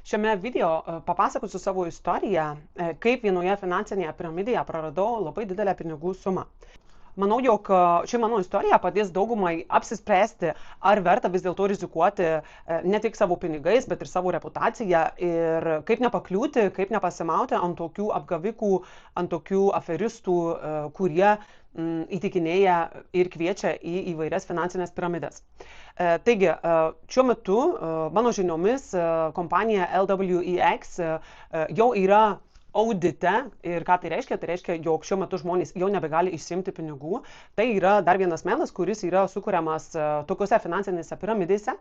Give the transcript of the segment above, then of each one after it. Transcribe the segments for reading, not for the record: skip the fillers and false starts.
Šiame video papasakosiu savo istoriją, kaip vienoje finansinėje piramidėje praradau labai didelę pinigų sumą. Manau, jog ši mano istorija padės daugumai apsispręsti, ar verta vis dėlto rizikuoti ne tik savo pinigais, bet ir savo reputaciją ir kaip nepakliūti, kaip nepasimauti ant tokių apgavikų, ant tokių aferistų, kurie įtikinėja ir kviečia į įvairias finansinės piramidės. Taigi, šiuo metu, mano žiniomis, kompanija LWEX jau yra audite ir ką tai reiškia? Tai reiškia, jog šiuo metu žmonės jau nebegali išsiimti pinigų. Tai yra dar vienas melas, kuris yra sukuriamas tokiuose finansinėse piramidėse.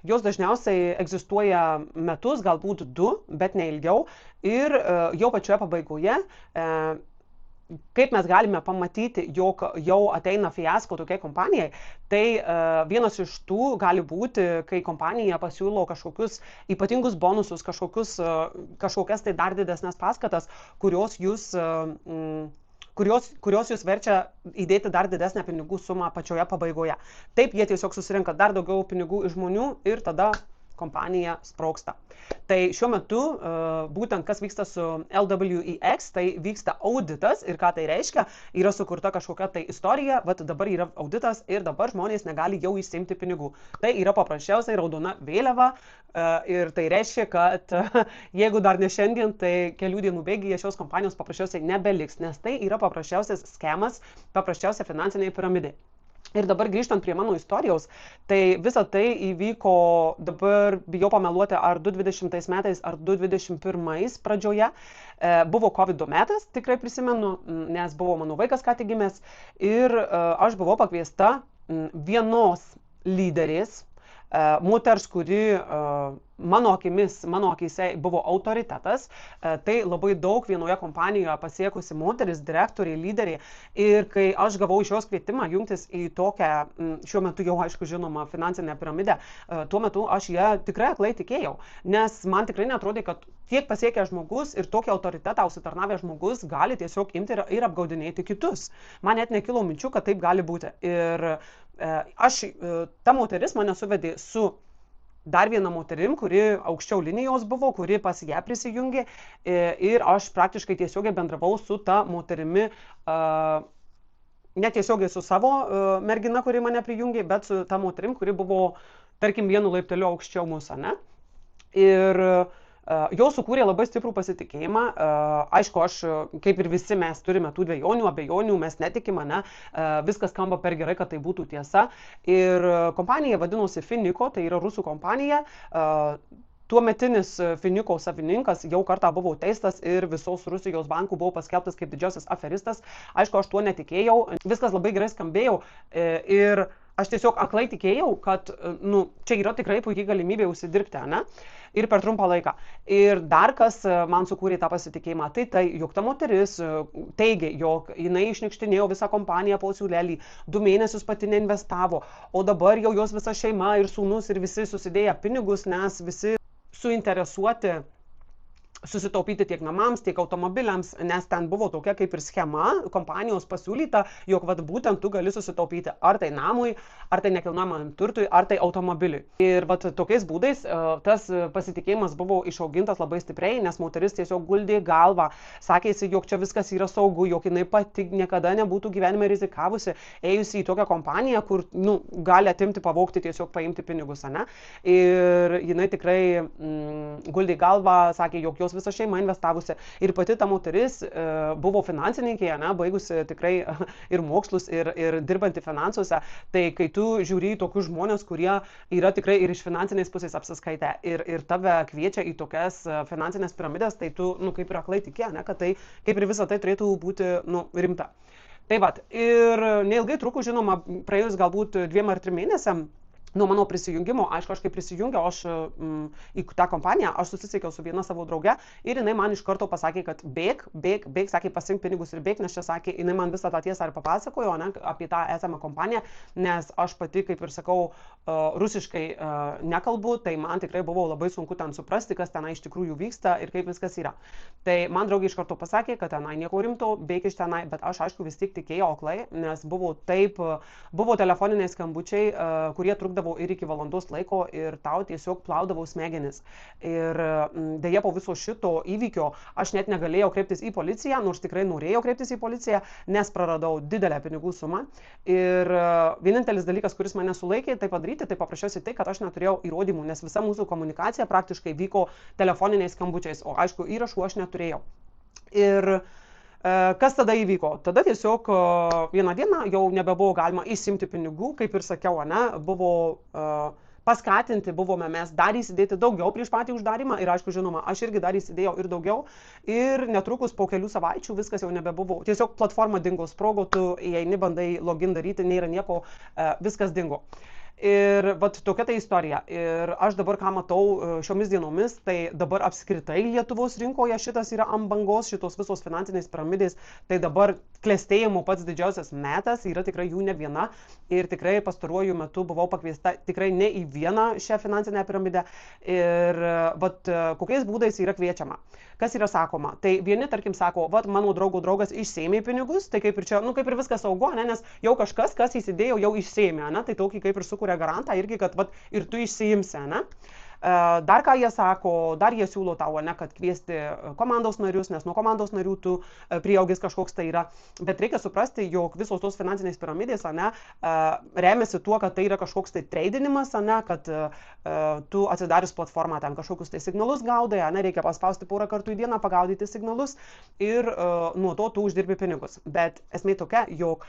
Jos dažniausiai egzistuoja metus, galbūt 2, bet ne ilgiau. Ir jau pačioje pabaigoje kaip mes galime pamatyti, jog jau ateina fiasko tokiai kompanijai, tai vienas iš tų gali būti, kai kompanija pasiūlo kažkokius ypatingus bonusus, kažkokias tai dar didesnės paskatas, kurios jūs verčia įdėti dar didesnę pinigų sumą pačioje pabaigoje. Taip, jie tiesiog susirenka dar daugiau pinigų iš žmonių ir tada kompanija sprogsta. Tai šiuo metu būtent kas vyksta su LWEX, tai vyksta auditas ir ką tai reiškia, yra sukurta kažkokia tai istorija, vat dabar yra auditas ir dabar žmonės negali jau išsiimti pinigų. Tai yra paprasčiausiai raudona vėliava ir tai reiškia, kad jeigu dar ne šiandien, tai kelių dienų bėgyje šios kompanijos paprasčiausiai nebeliks, nes tai yra paprasčiausias skemas, paprasčiausia finansinė piramidė. Ir dabar grįžtant prie mano istorijos, tai visa tai įvyko, dabar bijau pameluoti, ar 2020 metais, ar 2021 pradžioje. Buvo COVID metas, tikrai prisimenu, nes buvo mano vaikas ką tik gimęs ir aš buvau pakviesta vienos lyderės, moters, kuri mano akise buvo autoritetas, tai labai daug vienoje kompanijoje pasiekusi moteris, direktoriai, lyderiai. Ir kai aš gavau iš jos kvietimą jungtis į tokią, šiuo metu jau aišku žinoma, finansinę piramidę, tuo metu aš ją tikrai aklai tikėjau, nes man tikrai netrodė, kad tiek pasiekęs žmogus ir tokį autoritetą užsitarnavęs žmogus gali tiesiog imti ir apgaudinėti kitus. Man net nekilo minčių, kad taip gali būti. Ir ta moteris mane suvedė su dar viena moterim, kuri aukščiau linijos buvo, kuri pas ją prisijungė ir aš praktiškai tiesiogiai bendravau su ta moterimi, netiesiogiai su savo mergina, kuri mane prijungė, bet su ta moterim, kuri buvo, tarkim, vienu laipteliu aukščiau mūsų, ne? Ir jau sukūrė labai stiprų pasitikėjimą. Aišku, aš, kaip ir visi, mes turime tų dvejonių, abejonių, mes netikime, ne? Viskas skamba per gerai, kad tai būtų tiesa. Ir kompanija vadinosi Finiko, tai yra rusų kompanija. Tuometinis Finiko savininkas jau kartą buvo teistas ir visos Rusijos bankų buvo paskelbtas kaip didžiausias aferistas. Aišku, aš tuo netikėjau, viskas labai gerai skambėjo ir aš tiesiog aklai tikėjau, kad čia yra tikrai puikiai galimybė užsidirbti, ne? Ir per trumpą laiką. Ir dar kas man sukūrė tą pasitikėjimą, tai jog ta moteris teigė, jog jinai išnikštinėjo visą kompaniją po siūlelį, 2 mėnesius pati neinvestavo, o dabar jau jos visa šeima ir sūnus ir visi susidėję pinigus, nes visi suinteresuoti susitaupyti tiek namams, tiek automobiliams, nes ten buvo tokia kaip ir schema kompanijos pasiūlyta, jog būtent tu gali susitaupyti ar tai namui, ar tai nekilnojamam turtui, ar tai automobiliui. Ir tokiais būdais tas pasitikėjimas buvo išaugintas labai stipriai, nes moteris tiesiog guldė galvą, sakėsi, jog čia viskas yra saugu, jog jinai pati niekada nebūtų gyvenime rizikavusi, ėjusi į tokią kompaniją, kur gali atimti, pavogti, tiesiog paimti pinigus, ne? Ir jinai tikrai guldė galvą, sakė, jog jos visa šeima investavusi ir pati ta moteris buvo finansininkė, baigusi tikrai ir mokslus, ir dirbanti finansuose. Tai kai tu žiūri į tokius žmonės, kurie yra tikrai ir iš finansinės pusės apsiskaitę ir tave kviečia į tokias finansinės piramidės, tai tu kaip ir aklai tikė, kad tai kaip ir visa tai turėtų būti rimta. Tai ir neilgai truko, žinoma, praėjus galbūt 2 ar 3 mėnesiam nuo mano prisijungimo, aišku, aš kai prisijungiau, aš į tą kompaniją, aš susisiekiau su viena savo drauge ir jinai man iš karto pasakė, kad bėk, sakė, pasiimk pinigus ir bėk, nes čia sakė, jinai man visą tą tiesą ir papasakojo, apie tą esamą kompaniją, nes aš pati, kaip ir sakau, rusiškai nekalbu, tai man tikrai buvo labai sunku ten suprasti, kas tenai iš tikrųjų vyksta ir kaip viskas yra. Tai man draugė iš karto pasakė, kad tenai nieko rimto, bėk iš tenai, bet aš aišku vis tik tikėjau aklai, nes buvo telefoniniai skambučiai, kurie trukdavo užtrunkdavo ir iki valandos laiko ir tau tiesiog plaudavo smegenis. Ir dėja po viso šito įvykio aš net negalėjau kreiptis į policiją, nors tikrai norėjau kreiptis į policiją, nes praradau didelę pinigų sumą. Ir vienintelis dalykas, kuris mane sulaikė tai padaryti, tai paprasčiausiai tai, kad aš neturėjau įrodymų, nes visa mūsų komunikacija praktiškai vyko telefoniniais skambučiais, o aišku, įrašų aš neturėjau. Ir kas tada įvyko? Tada tiesiog vieną dieną jau nebebuvo galima išsimti pinigų, kaip ir sakiau, buvo paskatinti buvome mes dar įsidėti daugiau prieš patį uždarimą ir aišku, žinoma, aš irgi dar įsidėjau ir daugiau ir netrukus po kelių savaičių viskas jau nebebuvo. Tiesiog platforma dingo, sprogo, tu įeini, bandai login daryti, nėra nieko, viskas dingo. Ir vat tokia tai istorija. Ir aš dabar ką matau šiomis dienomis, tai dabar apskritai Lietuvos rinkoje šitas yra ant bangos, šitos visos finansinės piramidės, tai dabar klestėjimo pats didžiausias metas, yra tikrai jų ne viena. Ir tikrai pastaruoju metu buvau pakviesta tikrai ne į vieną šią finansinę piramidę. Ir vat kokiais būdais yra kviečiama. Kas yra sakoma? Tai vieni, tarkim, sako, vat mano draugo draugas išsėmė pinigus, tai kaip ir čia, kaip ir viskas saugu, nes jau kažkas, kas įsidėjo, jau išsėmė, tai tokį kaip ir sukuria garantą irgi, kad vat ir tu išsiimsi, Dar ką jie sako, dar jie siūlo tau, kad kviesti komandos narius, nes nuo komandos narių tu prieaugis kažkoks tai yra. Bet reikia suprasti, jog visos tos finansinės piramidės, remiasi tuo, kad tai yra kažkoks tai treidinimas, kad tu atsidarius platformą ten kažkokius tai signalus gaudai, reikia paspausti porą kartų į dieną, pagaudyti signalus ir nuo to tu uždirbi pinigus. Bet esmė tokia, jog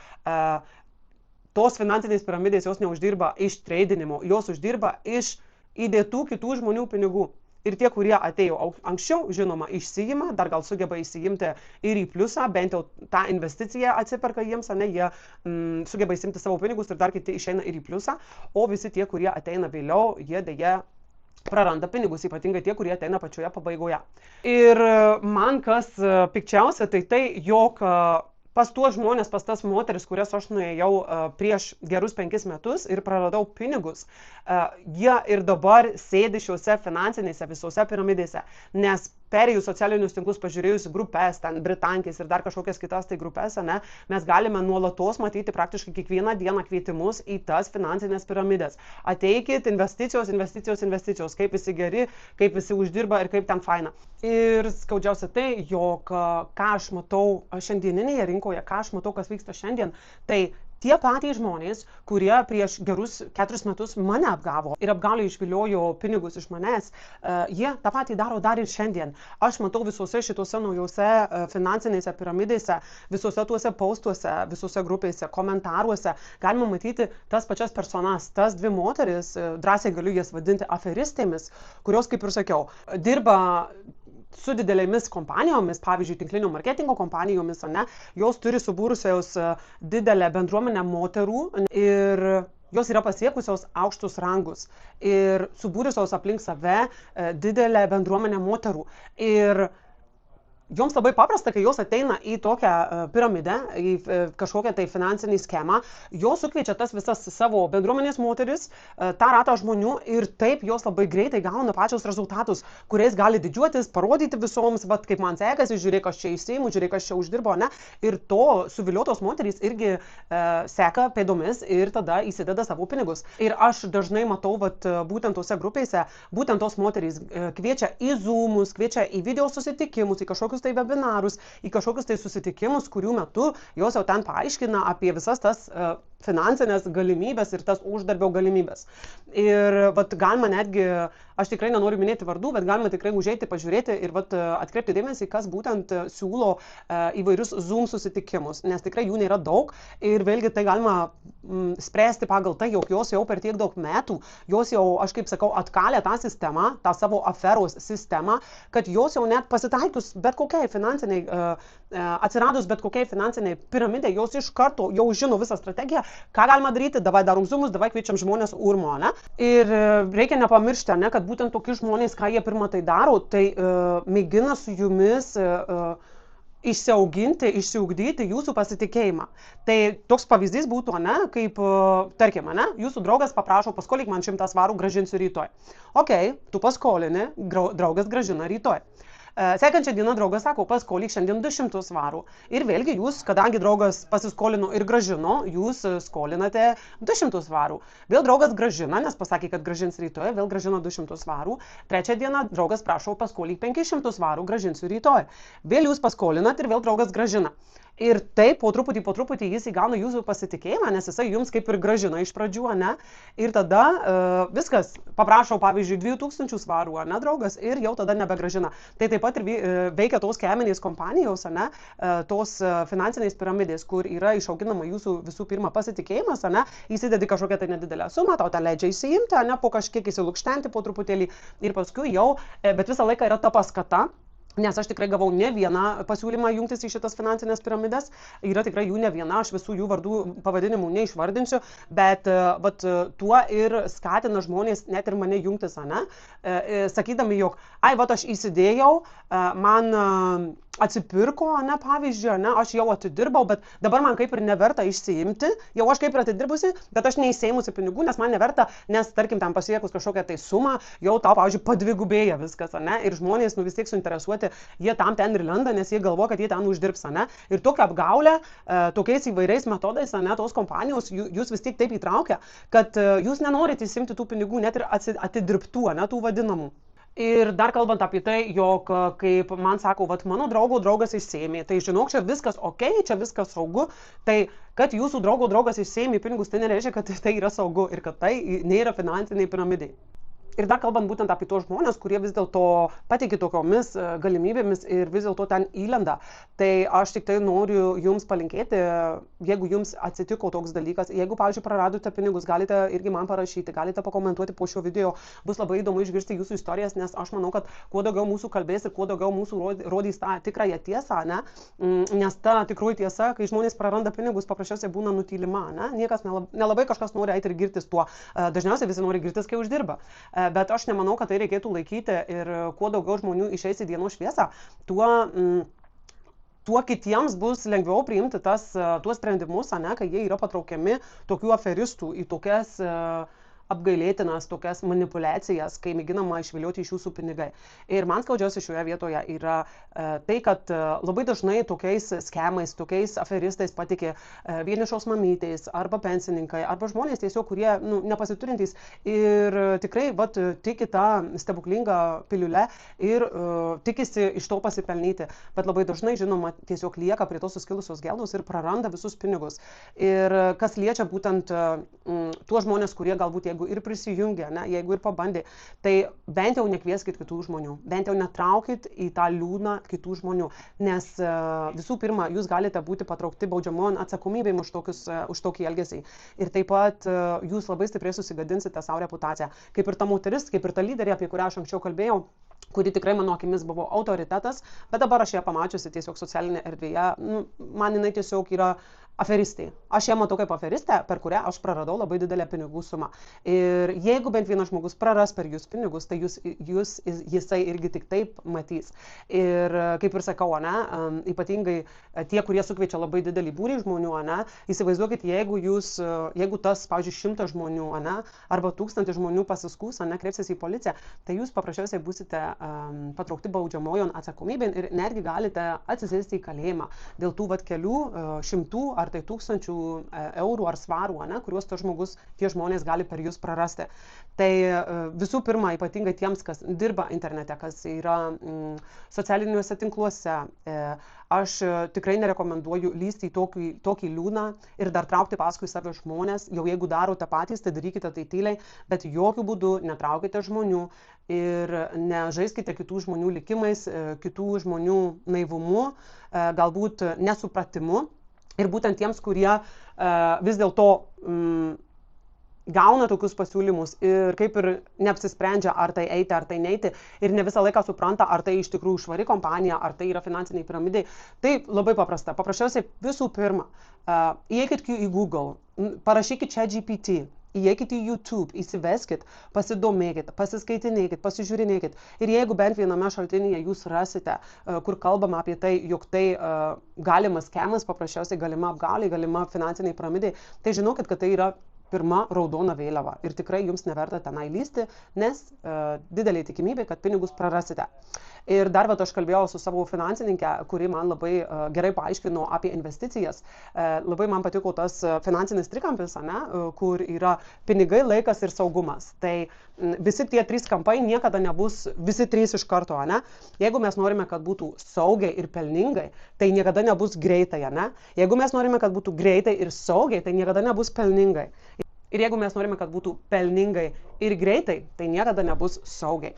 tos finansinės piramidės jos neuždirba iš treidinimo, jos uždirba iš įdėtų kitų žmonių pinigų. Ir tie, kurie atėjo anksčiau, žinoma, išsiima, dar gal sugeba įsiimti ir į pliusą, bent jau tą investiciją atsiperka jiems, jie sugeba įsiimti savo pinigus ir dar kiti išeina ir į pliusą, o visi tie, kurie ateina vėliau, jie dėja praranda pinigus, ypatingai tie, kurie ateina pačioje pabaigoje. Ir man kas pikčiausia, tai jog pas tuos žmonės, pas tas moteris, kurias aš nuėjau prieš gerus 5 metus ir praradau pinigus, jie ir dabar sėdi šiuose finansinėse visose piramidėse, nes perėjus socialinius tinklus, pažiūrėjus grupės, ten Britankės ir dar kažkokias kitas tai grupės, mes galime nuolatos matyti praktiškai kiekvieną dieną kvietimus į tas finansinės piramidės. Ateikit, investicijos, investicijos, investicijos, kaip visi geri, kaip visi uždirba ir kaip ten faina. Ir skaudžiausia tai, jog ką aš matau šiandieninėje rinkoje, ką aš matau, kas vyksta šiandien, tai tie patys žmonės, kurie prieš gerus 4 metus mane apgavo ir apgauliai išviliojo pinigus iš manęs, jie tą patį daro dar ir šiandien. Aš matau visose šitose naujose finansinėse piramidėse, visose tuose postuose, visose grupėse, komentaruose, galima matyti tas pačias personas, tas dvi moteris, drąsiai galiu jas vadinti aferistėmis, kurios, kaip ir sakiau, dirba su didelėmis kompanijomis, pavyzdžiui, tinklinio marketingo kompanijomis, jos turi subūrusios didelę bendruomenę moterų ir jos yra pasiekusios aukštus rangus ir subūrusios aplink save didelę bendruomenę moterų. Ir joms labai paprasta, kai jos ateina į tokią piramidę, į kažkokią tai finansinį schemą, jos sukviečia tas visas savo bendruomenės moteris, tą ratą žmonių ir taip jos labai greitai gauna pačios rezultatus, kuriais gali didžiuotis, parodyti visoms, kaip man sekasi, žiūrėk, aš čia įsiimu, žiūrėk, aš čia uždirbo, ir to suviliotos moterys irgi seka pėdomis ir tada įsideda savo pinigus. Ir aš dažnai matau, būtent tose grupėse, būtent tos moterys kviečia į Zoomus, kviečia į video susitikimus, į kažkokius tai webinarus, į kažkokius tai susitikimus, kurių metu jos jau ten paaiškina apie visas tas finansinės galimybės ir tas uždarbio galimybės. Ir galima netgi, aš tikrai nenoriu minėti vardų, bet galima tikrai užeiti, pažiūrėti ir atkreipti dėmesį, kas būtent siūlo įvairius Zoom susitikimus, nes tikrai jų nėra daug ir vėlgi tai galima spręsti pagal tai, jog jos jau per tiek daug metų, jos jau, aš kaip sakau, atkalė tą sistemą, tą savo aferos sistemą, kad jos jau net pasitaikius bet kokiai finansiniai, atsiradus bet kokiai finansiniai piramidė, jos iš karto jau žino visą strategiją, ką galima daryti, davai darom Zoomus, davai kviečiam žmonės urmo, Ir reikia nepamiršti, kad būtent tokie žmonės, ką jie pirmą tai daro, tai mėgina su jumis išsiauginti, išsiugdyti jūsų pasitikėjimą. Tai toks pavyzdys būtų, kaip, tarkim, jūsų draugas paprašo, paskolyk man 100 svarų, grąžinsiu rytoj. Ok, tu paskolini, draugas grąžina rytoj. Sekančią dieną draugas sako, paskolyk šiandien 200 svarų. Ir vėlgi jūs, kadangi draugas pasiskolino ir gražino, jūs skolinate 200 svarų. Vėl draugas gražina, nes pasakė, kad gražins rytoj, vėl gražino 200 svarų. Trečią dieną draugas prašo, paskolyk 500 svarų, gražinsiu rytoj. Vėl jūs paskolinat ir vėl draugas gražina. Ir taip po truputį jis įgauna jūsų pasitikėjimą, nes jisai jums kaip ir gražina iš pradžių, ne? Ir tada viskas, paprašau, pavyzdžiui, 2000 svarų, ne, draugas, ir jau tada nebegražina. Tai taip pat ir veikia tos cheminės kompanijos, ne, tos finansinės piramidės, kur yra išauginama jūsų visų pirma pasitikėjimas, ne, įsidedi kažkokią tai nedidelę sumą, tau tą leidžia įsiimti, ne, po kažkiek įsilukštenti po truputėlį ir paskui jau, bet visą laiką yra ta paskata. Nes aš tikrai gavau ne vieną pasiūlymą jungtis į šitas finansinės piramidės, yra tikrai jų ne viena, aš visų jų vardų pavadinimų neišvardinsiu, bet vat, tuo ir skatina žmonės net ir mane jungtis, ne, sakydami, jog, vat aš įsidėjau, man atsipirko, ne, pavyzdžiui, ne, aš jau atidirbau, bet dabar man kaip ir neverta išsiimti, jau aš kaip ir atidirbusi, bet aš neįseimusi pinigų, nes man neverta, nes tarkim ten pasiekus kažkokią tai sumą, jau tau, pavyzdžiui, padvigubėja viskas, ne, ir žmonės vis tiek suinteresuoti, jie tam ten ir lenda, nes jie galvo, kad jie ten uždirbs, ne, ir tokia apgaulė, tokiais įvairiais metodais, ne, tos kompanijos, jūs vis tiek taip įtraukia, kad jūs nenorite įsimti tų pinigų, net ir atidirbtų, ne, tų vadinamų. Ir dar kalbant apie tai, jog kaip man sako, vat mano draugas išsėmė, tai žinok, čia viskas ok, čia viskas saugu, tai kad jūsų draugas išsėmė pinigus, tai nereiškia, kad tai yra saugu ir kad tai nėra finansiniai piramidai. Ir dar kalbant būtent apie tos žmonės, kurie vis dėlto patikė tokiomis galimybėmis ir vis dėlto ten įlenda, tai aš tik tai noriu jums palinkėti, jeigu jums atsitiko toks dalykas, jeigu, pavyzdžiui, praradote pinigus, galite irgi man parašyti, galite pakomentuoti po šio video, bus labai įdomu išgirsti jūsų istorijas, nes aš manau, kad kuo daugiau mūsų kalbės ir kuo daugiau mūsų rodys tą tikrąją tiesą, ne? Nes ta tikroji tiesa, kai žmonės praranda pinigus, paprasčiausiai būna nutylima, ne? Niekas nelabai kažkas nori eiti ir girtis tuo, dažniausiai visi nori girtis, kai uždirba. Bet aš nemanau, kad tai reikėtų laikyti ir kuo daugiau žmonių išeis į dienos šviesą, tuo kitiems bus lengviau priimti tuos sprendimus, ne, kai jie yra patraukiami tokių aferistų į tokias apgailėtinas tokias manipulacijas, kai mėginama išvilioti iš jūsų pinigai. Ir man skaudžiausia šioje vietoje yra tai, kad labai dažnai tokiais skemais, tokiais aferistais patikė vienišos mamytės, arba pensininkai, arba žmonės tiesiog, kurie nepasiturintys ir tikrai tiki tą stebuklingą piliulę ir tikisi iš to pasipelnyti. Bet labai dažnai, žinoma, tiesiog lieka prie tos suskilusios geldos ir praranda visus pinigus. Ir kas liečia būtent tuos žmonės, kurie galbūt ir prisijungė, ne, jeigu ir pabandė, tai bent jau nekvieskit kitų žmonių, bent jau netraukit į tą liūną kitų žmonių, nes visų pirma, jūs galite būti patraukti baudžiamon atsakomybėm už tokį elgesį. Ir taip pat jūs labai stipriai susigadinsite savo reputaciją. Kaip ir ta moteris, kaip ir ta lyderė, apie kurią aš anksčiau kalbėjau, kuri tikrai mano akimis buvo autoritetas, bet dabar aš ją pamačiusi tiesiog socialinėje erdvėje, man jinai tiesiog yra aferistė. Aš ją matau kaip aferistę, per kurią aš praradau labai didelę pinigų sumą. Ir jeigu bent vienas žmogus praras per jūs pinigus, tai jisai irgi tik taip matys. Ir kaip ir sakau, ne, ypatingai tie, kurie sukviečia labai didelį būrį žmonių, ne, įsivaizduokit, jeigu tas, pavyzdžiui, 100 žmonių, ne, arba 1000 žmonių pasiskųs, ne, kreipsis į policiją, tai jūs paprasčiausiai būsite patraukti baudžiamojon atsakomybėn ir netgi galite atsisėsti į kalėjimą dėl tų kelių šimtų ar tai 1000 eurų ar svarų, ne, kuriuos tie žmonės gali per jūs prarasti. Tai visų pirma, ypatingai tiems, kas dirba internete, kas yra socialiniuose tinkluose, aš tikrai nerekomenduoju lysti į tokį liūną ir dar traukti paskui save žmonės. Jau jeigu darote patys, tai darykite tai tyliai, bet jokių būdų netraukite žmonių ir nežaiskite kitų žmonių likimais, kitų žmonių naivumu, galbūt nesupratimu. Ir būtent tiems, kurie vis dėlto gauna tokius pasiūlymus ir kaip ir neapsisprendžia, ar tai eiti, ar tai neiti, ir ne visą laiką supranta, ar tai iš tikrųjų švari kompanija, ar tai yra finansiniai piramidai. Tai labai paprasta. Paprasčiausiai visų pirma, įeikit į Google, parašykit ChatGPT, įeikit į YouTube, įsiveskit, pasidomėkit, pasiskaitinėkit, pasižiūrinėkit. Ir jeigu bent viename šaltinyje jūs rasite, kur kalbama apie tai, jog tai galimas skemas, paprasčiausiai galima apgaulė, galima finansiniai piramidai, tai žinokit, kad tai yra pirma raudona vėliava. Ir tikrai jums neverta tenai lysti, nes didelė tikimybė, kad pinigus prarasite. Ir dar aš kalbėjau su savo finansininkė, kuri man labai gerai paaiškino apie investicijas. Labai man patiko tas finansinis trikampis, kur yra pinigai, laikas ir saugumas. Tai visi tie 3 kampai niekada nebus visi 3 iš karto. Jeigu mes norime, kad būtų saugiai ir pelningai, tai niekada nebus greitai. Jeigu mes norime, kad būtų greitai ir saugiai, tai niekada nebus pelningai. Ir jeigu mes norime, kad būtų pelningai ir greitai, tai niekada nebus saugiai.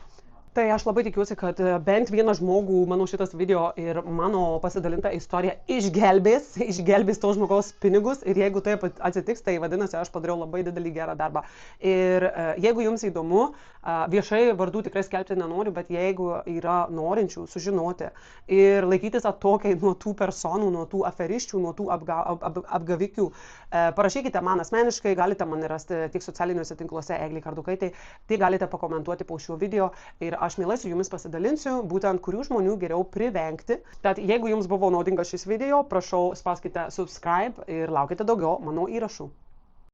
Tai aš labai tikiuosi, kad bent vieną žmogų mano šitas video ir mano pasidalinta istorija išgelbės to žmogaus pinigus. Ir jeigu taip atsitiks, tai vadinasi, aš padariau labai didelį gerą darbą. Ir jeigu jums įdomu, viešai vardų tikrai skelbti nenoriu, bet jeigu yra norinčių sužinoti ir laikytis atokiai nuo tų personų, nuo tų aferiščių, nuo tų apgavikių, parašykite man asmeniškai, galite mane rasti tiek socialiniuose tinkluose Eglė Kardukaitė, tai galite pakomentuoti po šiuo video. Ir aš mielai su jumis pasidalinsiu, būtent kurių žmonių geriau privengti. Tad jeigu jums buvo naudingas šis video, prašau spauskite subscribe ir laukite daugiau mano įrašų.